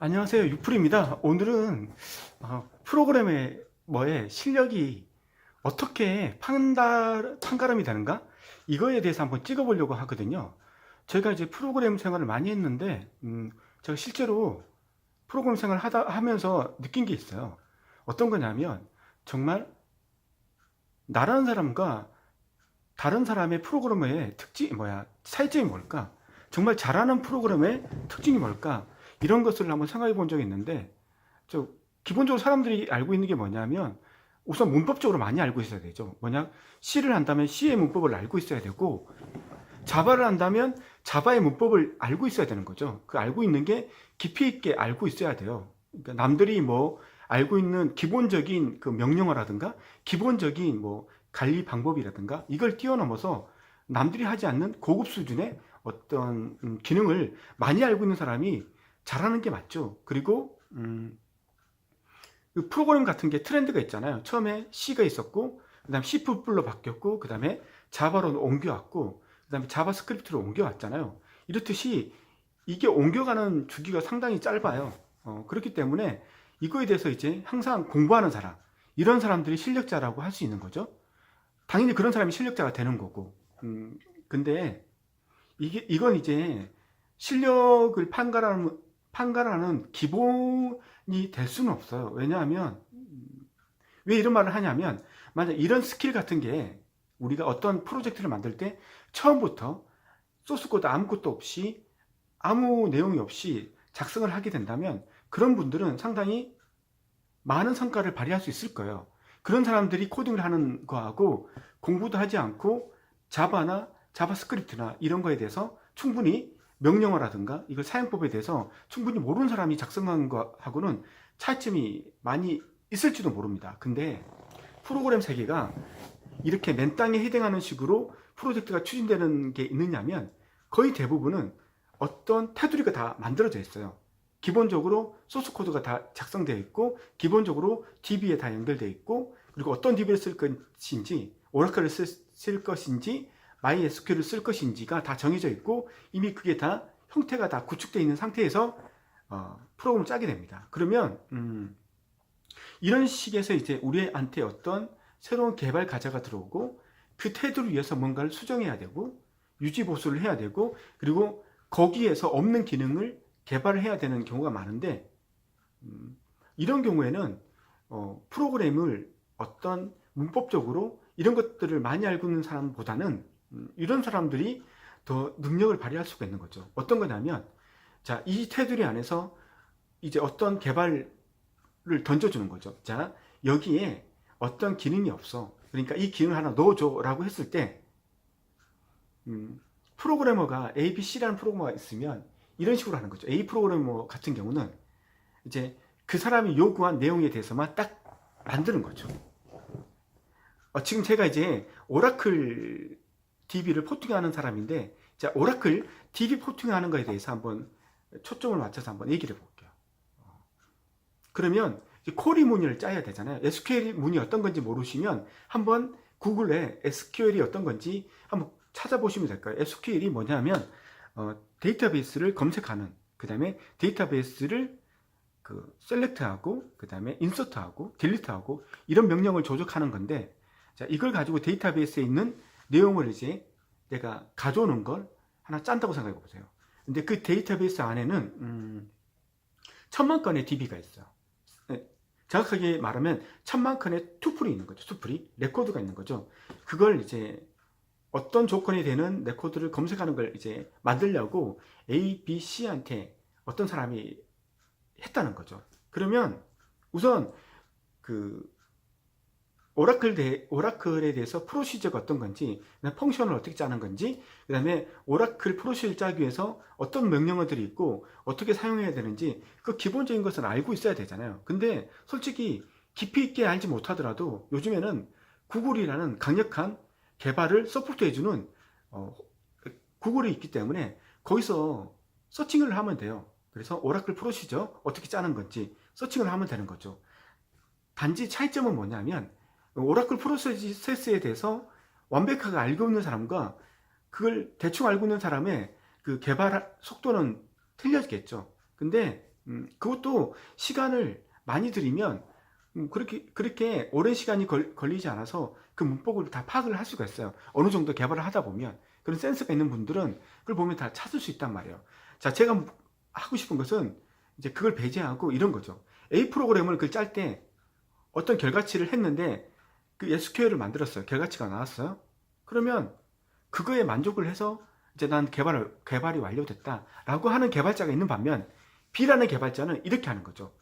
안녕하세요. 유풀입니다. 오늘은 프로그래머의 실력이 어떻게 판가름이 되는가? 이거에 대해서 한번 찍어보려고 하거든요. 제가 이제 프로그램 생활을 많이 했는데, 제가 실제로 프로그램 생활 하면서 느낀 게 있어요. 어떤 거냐면, 정말 나라는 사람과 다른 사람의 프로그래머의 차이점이 뭘까? 정말 잘하는 프로그램의 특징이 뭘까? 이런 것을 한번 생각해 본 적이 있는데, 기본적으로 사람들이 알고 있는 게 뭐냐면, 우선 문법적으로 많이 알고 있어야 되죠. C를 한다면 C의 문법을 알고 있어야 되고, 자바를 한다면 자바의 문법을 알고 있어야 되는 거죠. 그 알고 있는 게 깊이 있게 알고 있어야 돼요. 그러니까 남들이 알고 있는 기본적인 그 명령어라든가, 기본적인 관리 방법이라든가, 이걸 뛰어넘어서 남들이 하지 않는 고급 수준의 어떤 기능을 많이 알고 있는 사람이 잘하는 게 맞죠. 그리고 그 프로그램 같은 게 트렌드가 있잖아요. 처음에 C가 있었고, 그 다음에 C++로 바뀌었고, 그 다음에 자바로 옮겨왔고, 그 다음에 자바스크립트로 옮겨왔잖아요. 이렇듯이 이게 옮겨가는 주기가 상당히 짧아요. 그렇기 때문에 이거에 대해서 이제 항상 공부하는 사람, 이런 사람들이 실력자라고 할 수 있는 거죠. 당연히 그런 사람이 실력자가 되는 거고. 근데 이건 이제 실력을 판가라는 기본이 될 수는 없어요. 왜냐하면, 왜 이런 말을 하냐면, 만약 이런 스킬 같은 게 우리가 어떤 프로젝트를 만들 때 처음부터 소스코드 아무것도 없이 아무 내용이 없이 작성을 하게 된다면 그런 분들은 상당히 많은 성과를 발휘할 수 있을 거예요. 그런 사람들이 코딩을 하는 거하고 공부도 하지 않고 자바나 자바스크립트나 이런 거에 대해서 충분히 명령어라든가 이걸 사용법에 대해서 충분히 모르는 사람이 작성한 거하고는 차이점이 많이 있을지도 모릅니다. 근데 프로그램 세계가 이렇게 맨 땅에 해당하는 식으로 프로젝트가 추진되는 게 있느냐면 거의 대부분은 어떤 테두리가 다 만들어져 있어요. 기본적으로 소스 코드가 다 작성되어 있고, 기본적으로 DB에 다 연결되어 있고, 그리고 어떤 DB를 쓸 것인지, 오라클을 쓸 것인지, MySQL을 쓸 것인지가 다 정해져 있고, 이미 그게 다 형태가 다 구축되어 있는 상태에서 프로그램을 짜게 됩니다. 그러면 이런 식에서 이제 우리한테 어떤 새로운 개발 과제가 들어오고, 그 태도를 위해서 뭔가를 수정해야 되고, 유지 보수를 해야 되고, 그리고 거기에서 없는 기능을 개발을 해야 되는 경우가 많은데, 이런 경우에는 프로그램을 어떤 문법적으로 이런 것들을 많이 알고 있는 사람보다는 이런 사람들이 더 능력을 발휘할 수가 있는 거죠. 어떤 거냐면, 자, 이 테두리 안에서 이제 어떤 개발을 던져주는 거죠. 자, 여기에 어떤 기능이 없어. 그러니까 이 기능을 하나 넣어줘 라고 했을 때, 프로그래머가 ABC라는 프로그래머가 있으면 이런 식으로 하는 거죠. A 프로그래머 같은 경우는 이제 그 사람이 요구한 내용에 대해서만 딱 만드는 거죠. 지금 제가 이제 오라클 DB를 포팅하는 사람인데, 자, 오라클 DB 포팅하는 거에 대해서 한번 초점을 맞춰서 한번 얘기를 해볼게요. 그러면 쿼리 문의를 짜야 되잖아요. SQL 문의 어떤 건지 모르시면 한번 구글에 SQL이 어떤 건지 한번 찾아보시면 될 거예요. SQL이 뭐냐면 데이터베이스를 검색하는, 그 다음에 데이터베이스를 셀렉트하고, 그 다음에 인서트하고 딜리트하고 이런 명령을 조작하는 건데, 자, 이걸 가지고 데이터베이스에 있는 내용을 이제 내가 가져오는 걸 하나 짠다고 생각해 보세요. 근데 그 데이터베이스 안에는 1000만 건의 DB가 있어요. 정확하게 말하면 1000만 건의 투플이 있는 거죠. 투플이 레코드가 있는 거죠. 그걸 이제 어떤 조건이 되는 레코드를 검색하는 걸 이제 만들려고 A, B, C한테 어떤 사람이 했다는 거죠. 그러면 우선 그 오라클에 대해서 프로시저가 어떤 건지, 펑션을 어떻게 짜는 건지, 그 다음에 오라클 프로시저를 짜기 위해서 어떤 명령어들이 있고 어떻게 사용해야 되는지 그 기본적인 것은 알고 있어야 되잖아요. 근데 솔직히 깊이 있게 알지 못하더라도 요즘에는 구글이라는 강력한 개발을 서포트해주는 구글이 있기 때문에 거기서 서칭을 하면 돼요. 그래서 오라클 프로시저 어떻게 짜는 건지 서칭을 하면 되는 거죠. 단지 차이점은 뭐냐면 오라클 프로세스에 대해서 완벽하게 알고 있는 사람과 그걸 대충 알고 있는 사람의 그 개발 속도는 틀려지겠죠. 근데 그것도 시간을 많이 들이면 그렇게 오랜 시간이 걸리지 않아서 그 문법을 다 파악을 할 수가 있어요. 어느 정도 개발을 하다 보면. 그런 센스가 있는 분들은 그걸 보면 다 찾을 수 있단 말이에요. 자, 제가 하고 싶은 것은 이제 그걸 배제하고 이런 거죠. A 프로그램을 그걸 짤 때 어떤 결과치를 했는데 그 SQL을 만들었어요. 결과치가 나왔어요. 그러면 그거에 만족을 해서 이제 난 개발이 완료됐다라고 하는 개발자가 있는 반면 B라는 개발자는 이렇게 하는 거죠.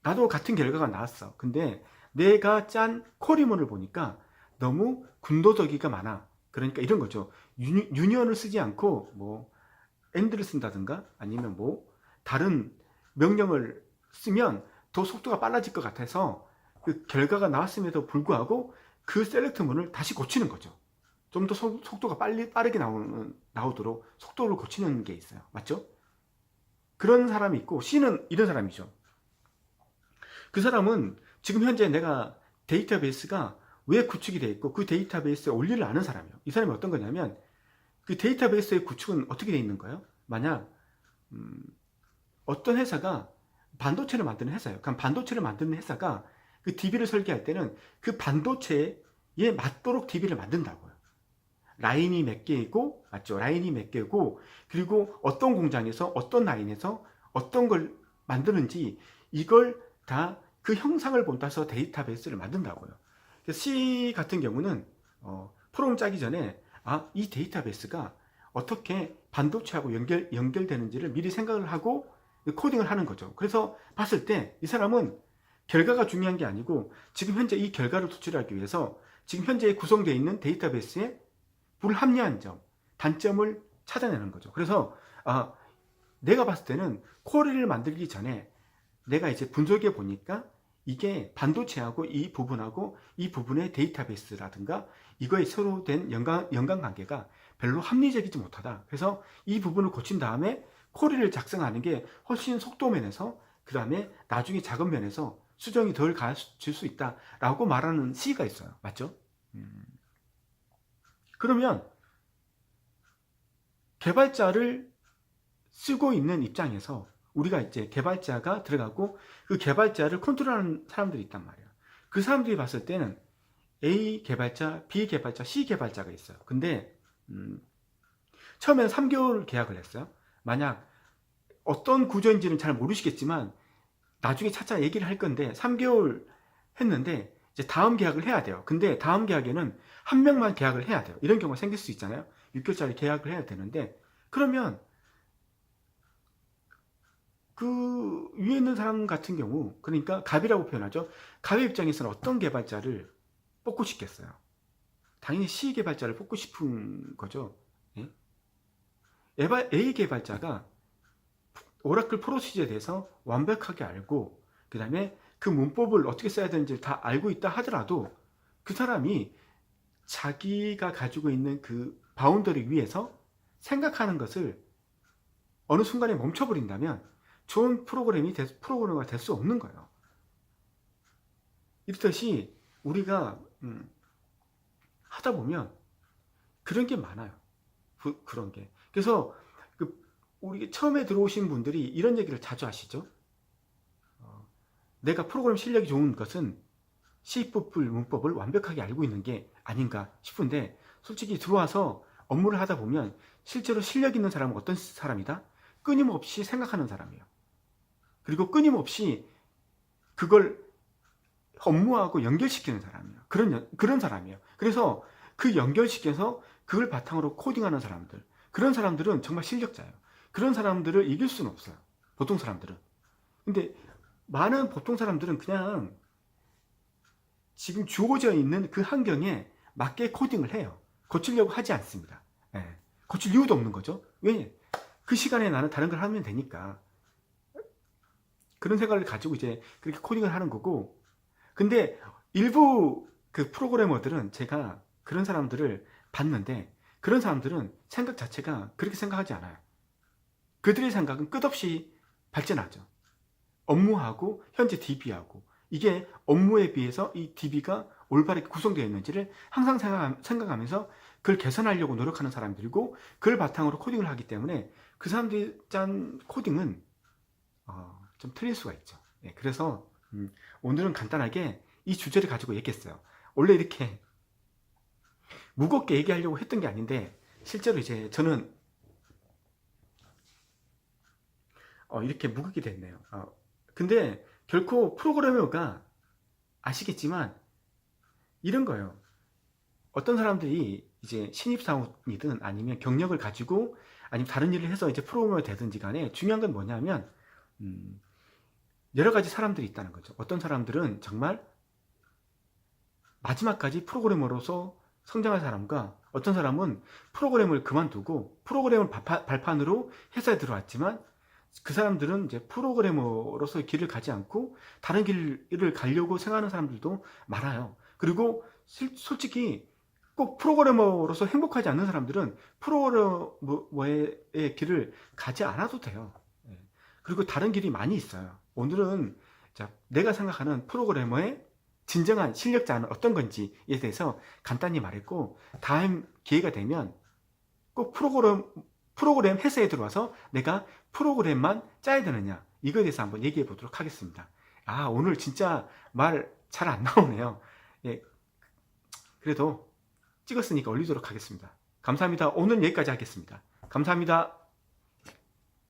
나도 같은 결과가 나왔어. 근데 내가 짠 쿼리문을 보니까 너무 군더더기가 많아. 그러니까 이런 거죠. 유니언을 쓰지 않고 뭐 AND를 쓴다든가 아니면 뭐 다른 명령을 쓰면 더 속도가 빨라질 것 같아서 그 결과가 나왔음에도 불구하고 그 셀렉트문을 다시 고치는 거죠. 좀 더 속도가 빠르게 나오도록 속도를 고치는 게 있어요. 맞죠? 그런 사람이 있고 C는 이런 사람이죠. 그 사람은 지금 현재 내가 데이터베이스가 왜 구축이 되어 있고 그 데이터베이스에 올리를 아는 사람이에요. 이 사람이 어떤 거냐면 그 데이터베이스의 구축은 어떻게 되어 있는 거예요? 만약 어떤 회사가 반도체를 만드는 회사예요. 그럼 반도체를 만드는 회사가 그 DB를 설계할 때는 그 반도체에 맞도록 DB를 만든다고요. 라인이 몇 개이고, 맞죠? 라인이 몇 개고, 그리고 어떤 공장에서 어떤 라인에서 어떤 걸 만드는지 이걸 다 그 형상을 본따서 데이터베이스를 만든다고요. C 같은 경우는 프로그램 짜기 전에 이 데이터베이스가 어떻게 반도체하고 연결되는지를 미리 생각을 하고 코딩을 하는 거죠. 그래서 봤을 때 이 사람은 결과가 중요한 게 아니고 지금 현재 이 결과를 도출하기 위해서 지금 현재 구성되어 있는 데이터베이스에 불합리한 점, 단점을 찾아내는 거죠. 그래서 내가 봤을 때는 쿼리를 만들기 전에 내가 이제 분석해 보니까 이게 반도체하고 이 부분하고 이 부분의 데이터베이스라든가 이거에 서로 된 연관관계가 별로 합리적이지 못하다. 그래서 이 부분을 고친 다음에 쿼리를 작성하는 게 훨씬 속도면에서 그 다음에 나중에 작업면에서 수정이 덜 가질 수 있다라고 말하는 C가 있어요. 맞죠? 그러면 개발자를 쓰고 있는 입장에서 우리가 이제 개발자가 들어가고 그 개발자를 컨트롤하는 사람들이 있단 말이에요. 그 사람들이 봤을 때는 A 개발자, B 개발자, C 개발자가 있어요. 근데 처음에는 3개월 계약을 했어요. 만약 어떤 구조인지는 잘 모르시겠지만 나중에 차차 얘기를 할 건데 3개월 했는데 이제 다음 계약을 해야 돼요. 근데 다음 계약에는 한 명만 계약을 해야 돼요. 이런 경우가 생길 수 있잖아요. 6개월짜리 계약을 해야 되는데 그러면 그 위에 있는 사람 같은 경우 그러니까 갑이라고 표현하죠. 갑의 입장에서는 어떤 개발자를 뽑고 싶겠어요? 당연히 C 개발자를 뽑고 싶은 거죠. 예? A 개발자가 오라클 프로시저에 대해서 완벽하게 알고 그 다음에 그 문법을 어떻게 써야 되는지 다 알고 있다 하더라도 그 사람이 자기가 가지고 있는 그 바운더리 위에서 생각하는 것을 어느 순간에 멈춰버린다면 좋은 프로그래머가 될 수 없는 거예요. 이렇듯이 우리가 하다 보면 그런 게 많아요. 그런 게. 그래서 우리 처음에 들어오신 분들이 이런 얘기를 자주 하시죠. 내가 프로그램 실력이 좋은 것은 C++ 문법을 완벽하게 알고 있는 게 아닌가 싶은데 솔직히 들어와서 업무를 하다 보면 실제로 실력 있는 사람은 어떤 사람이다? 끊임없이 생각하는 사람이에요. 그리고 끊임없이 그걸 업무하고 연결시키는 사람이에요. 그런 사람이에요. 그래서 그 연결시켜서 그걸 바탕으로 코딩하는 사람들. 그런 사람들은 정말 실력자예요. 그런 사람들을 이길 수는 없어요. 보통 사람들은. 근데 많은 보통 사람들은 그냥 지금 주어져 있는 그 환경에 맞게 코딩을 해요. 고치려고 하지 않습니다. 예. 고칠 이유도 없는 거죠. 왜? 그 시간에 나는 다른 걸 하면 되니까. 그런 생각을 가지고 이제 그렇게 코딩을 하는 거고. 근데 일부 그 프로그래머들은 제가 그런 사람들을 봤는데 그런 사람들은 생각 자체가 그렇게 생각하지 않아요. 그들의 생각은 끝없이 발전하죠. 업무하고 현재 DB하고 이게 업무에 비해서 이 DB가 올바르게 구성되어 있는지를 항상 생각하면서 그걸 개선하려고 노력하는 사람들이고 그걸 바탕으로 코딩을 하기 때문에 그 사람들이 짠 코딩은 좀 틀릴 수가 있죠. 예, 그래서 오늘은 간단하게 이 주제를 가지고 얘기했어요. 원래 이렇게 무겁게 얘기하려고 했던 게 아닌데 실제로 이제 저는 이렇게 무겁게 됐네요. 근데 결코 프로그래머가 아시겠지만 이런 거예요. 어떤 사람들이 이제 신입사원이든 아니면 경력을 가지고 아니면 다른 일을 해서 이제 프로그래머가 되든지 간에 중요한 건 뭐냐면 여러 가지 사람들이 있다는 거죠. 어떤 사람들은 정말 마지막까지 프로그래머로서 성장할 사람과 어떤 사람은 프로그램을 그만두고 프로그램을 발판으로 회사에 들어왔지만 그 사람들은 이제 프로그래머로서의 길을 가지 않고 다른 길을 가려고 생각하는 사람들도 많아요. 그리고 솔직히 꼭 프로그래머로서 행복하지 않는 사람들은 프로그래머의 길을 가지 않아도 돼요. 그리고 다른 길이 많이 있어요. 오늘은 내가 생각하는 프로그래머의 진정한 실력자는 어떤 건지에 대해서 간단히 말했고, 다음 기회가 되면 꼭 프로그램 회사에 들어와서 내가 프로그램만 짜야 되느냐, 이거에 대해서 한번 얘기해 보도록 하겠습니다. 오늘 진짜 말 잘 안 나오네요. 예, 그래도 찍었으니까 올리도록 하겠습니다. 감사합니다. 오늘 여기까지 하겠습니다. 감사합니다.